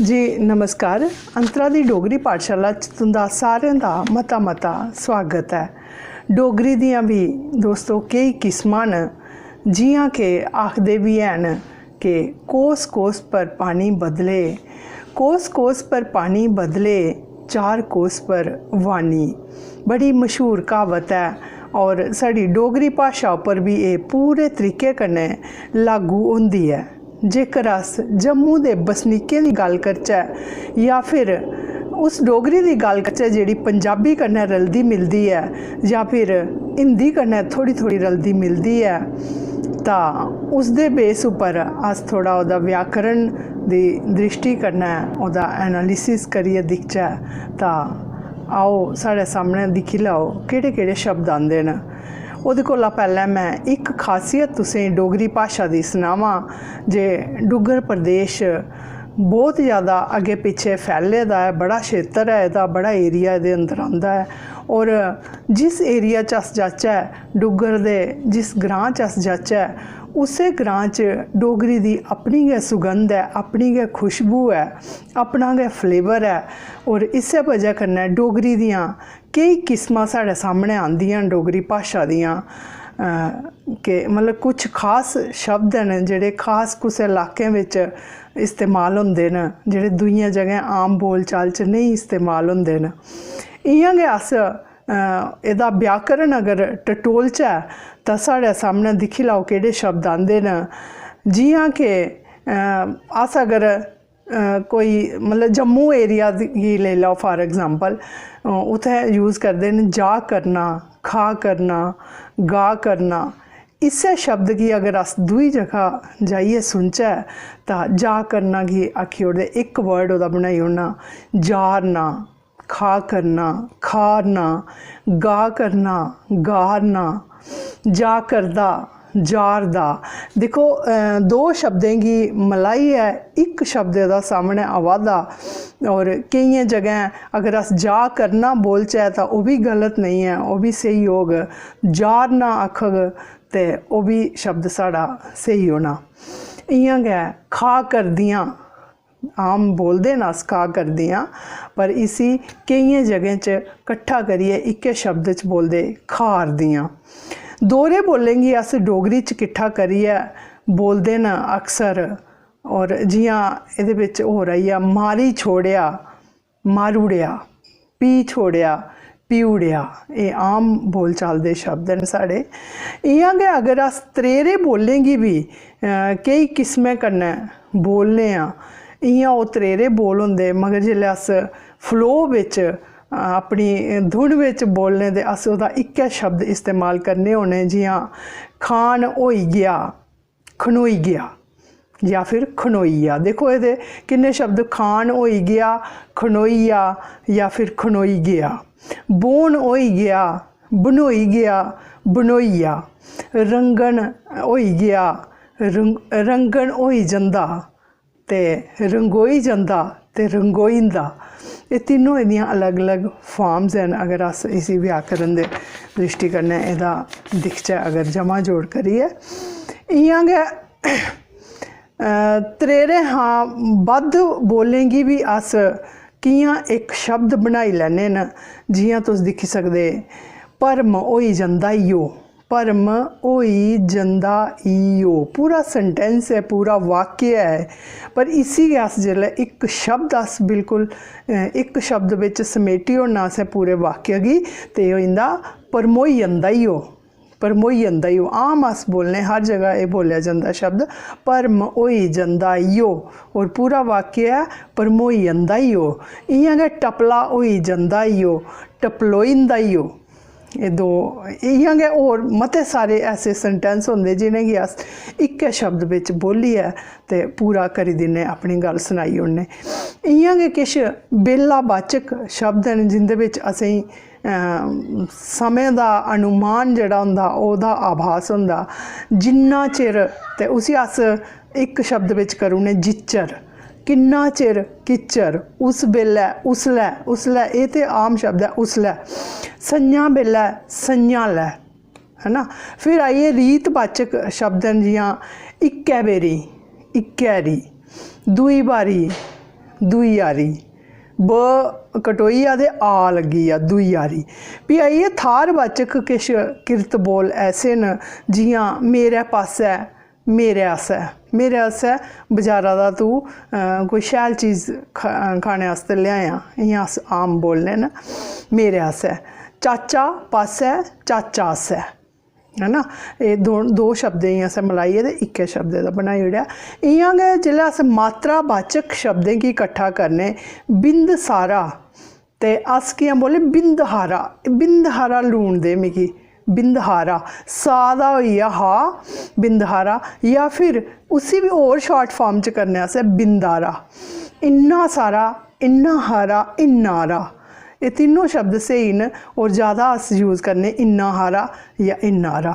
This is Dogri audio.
जी नमस्कार। अंतरा दी डोगरी पाठशाला च तुंदा सारें दा मता मता स्वागत है। डोगरी दियां भी दोस्तों कई किस्मां न, जियां के आखदे भी हैन कि कोस कोस पर पानी बदले, कोस कोस पर पानी बदले, चार कोस पर वानी। बड़ी मशहूर कहावत है और साड़ी डोगरी भाशा उप्पर भी ये पूरे तरीके कन्नै लागू होंदी है। जेकर अस जम्मू दे बसनीकें दी गल करचै या फिर उस डोगरी दी गल करचै जेह्ड़ी पंजाबी कन्नै रलदी मिलदी है या फिर हिंदी कन्नै थोड़ी थोड़ी रलदी मिलदी है, तां उसदे बेस उप्पर अस थोड़ा ओह्दा व्याकरण दी दृष्टि कन्नै ओह्दा एनालिसिस करियै दिखचै तां आओ साढ़े सामने दिक्खी लैओ केह्ड़े केह्ड़े शब्द आंदे न। ओह्दे कोला पैह्लें मैं एक खासियत तुसें डोगरी भाशा दी सनावां जे डुग्गर प्रदेश बहुत ज़्यादा अग्गे पिच्छे फैले दा है, बड़ा क्षेत्र है एह्दा, बड़ा एरिया एह्दे अंदर आंदा है और जिस एरिया च अस जाचै, डुग्गर दे जिस ग्रांऽ च अस जाचै, उस्सै ग्रांऽ च डोगरी दी अपनी गै सुगंध है, अपनी गै खुशबू है, अपना गै फ्लेवर है और इस्सै वजह कन्नै डोगरी दियां केई किस्मां साढ़े सामने आंदियां न डोगरी भाशा दियां के मतलब कुछ खास शब्द न जेह्ड़े खास कुसै इलाकें बिच इस्तेमाल होंदे न, जेह्ड़े दूइयां जगह आम बोल चाल च नेईं इस्तेमाल होंदे न। इ'यां गै अस एह्दा व्याकरण अगर टटोलचै तां साढ़े सामने दिक्खी लैओ केह्ड़े शब्द आंदे न। जियां कि अस अगर कोई मतलब जम्मू एरिया गी लेई लैओ फॉर एग्जांपल, उत्थै यूज़ करदे न जा करना, खा करना, गा करना। इस्सै शब्द गी अगर अस दूई जगह जाइयै सुनचै तां जा करना गी आखी ओड़दे, इक वर्ड ओह्दा बनाई ओड़ना जारना, खा करना, खारना, गा करना, गारना, जा करदा, जारदा। दिक्खो दो शब्दें गी मलाइयै इक शब्द दा सामने आवा दा और केइयें जगह अगर अस जा करना बोलचै तां ओह् भी गलत नहीं है, ओह् भी स्हेई होग। जारना आखग ते ओह् भी शब्द साढ़ा स्हेई होना। इ'यां गै खा करदियां, आम बोलदे न अस खा करदियां, पर इसी केइयें जगहें च कट्ठा करियै इक्कै शब्द च बोलदे खारदियां। दोहरे बोलें गी अस डोगरी च किट्ठा करियै बोलदे न अक्सर, और जियां एह्दे बिच होर आई गेआ मारी छोड़ेआ, मारुड़ेआ, पी छोड़ेआ, पीउड़ेआ। एह् आम बोल चाल दे शब्द न साढ़े। इ'यां गै अगर अस त्रेरे बोलें गी भी केई किस्में कन्नै बोलने आं, इ'यां ओह् त्रेरे बोल होंदे, मगर जेल्लै अस फ्लो बिच अपनी धुन बिच बोलने ते अस ओह्दा इक्कै शब्द इस्तेमाल करने होन्ने, जियां खान होई गेआ, खनोई गेआ या फिर खनोइया। देखो एह्दे किन्ने शब्द, खान होई गेआ, खनोइया या फिर खनोई गेआ। बौन होई गेआ, बनोई गेआ, बनोइया। रंगन होई गेआ, रंगन होई जंदा ते रंगोई जंदा ते रंगोई जंदा। एह् तीनों एह्दियां अलग अलग फार्म्स न। अगर अस इसी व्याकरण दे दृष्टि कन्नै एह्दा दिखचै अगर जमा जोड़ करियै, इ'यां गै त्रेरे हां बद्ध बोलें गी भी अस कि'यां इक शब्द बनाई लैन्ने न। जियां तुस दिक्खी सकदे, भरम होई जंदा इयो, भरम होई जंदा इयो। पूरा सेंटेंस है, पूरा वाक्य है, पर इसी गै अस जेल्लै इक शब्द अस बिल्कुल इक शब्द बिच समेटी ओड़ना असें पूरे वाक्य गी, ते होई जंदा भरमोई जंदा इयो, भरमोई जंदा इयो। आम अस बोलने हर जगह एह् बोलेआ जंदा शब्द भरम होई जंदा इयो, और पूरा वाक्य है भरमोई जंदा इयो। इ'यां गै टपला होई जंदा इयो, टपलोई जंदा इयो। एह् दो, इ'यां गै होर मते सारे ऐसे सेंटेंस होंदे जिनें गी अस इक्कै शब्द बिच बोलियै ते पूरा करी दिन्ने, अपनी गल्ल सनाई ओड़ने। इ'यां गै किश बेल्लावाचक शब्द न जिंदे बिच असेंगी समें दा अनुमान जेह्ड़ा होंदा ओह्दा आभास होंदा। जिन्ना चिर, ते उसी अस इक शब्द बिच करी ओड़ने जिच्चर। किन्ना चिर किच्चर, उस बेल्लै, उसलै, उसलै एह् ते आम शब्द है, उसलै। संञा बेल्लै, संञा लै, है ना। फिर आइए रीतवाचक शब्द न, जियां इक्कै बेरी, इक्कै री, दुई बारी, दुई यारी, ब कटोई दे आ लगी आ दुई यारी। भी आइए थारवाचक किश किरत बोल ऐसे न जियां मेरे पासै, मेरे आस्तै। मेरे आस्तै बजारा दा तू कोई शैल चीज़ खाने आस्तै लेआयां, इ'यां अस आम बोलने न मेरे आस्तै। चाचा पासै, चाचा आस्तै, है ना। एह् दो शब्दें गी असें मलाइयै ते इक्कै शब्दे दा बनाई ओड़ेआ। इ'यां गै जेल्लै अस मात्रावाचक शब्दें गी कट्ठा करने, बिंद सारा ते अस कि'यां बोले बिंद हारा लून दे मिगी, बिंद हारा। सा दा होई गेआ हा बिंद हारा, या फिर उसी बी होर शार्ट फार्म च करने आस्तै बिंदारा। इन्ना सारा, इन्ना हारा, इन्नारा, एह् तिन्नों शब्द स्हेई न। और ज़्यादा अस यूज़ करने इन्ना हारा या इन्नारा।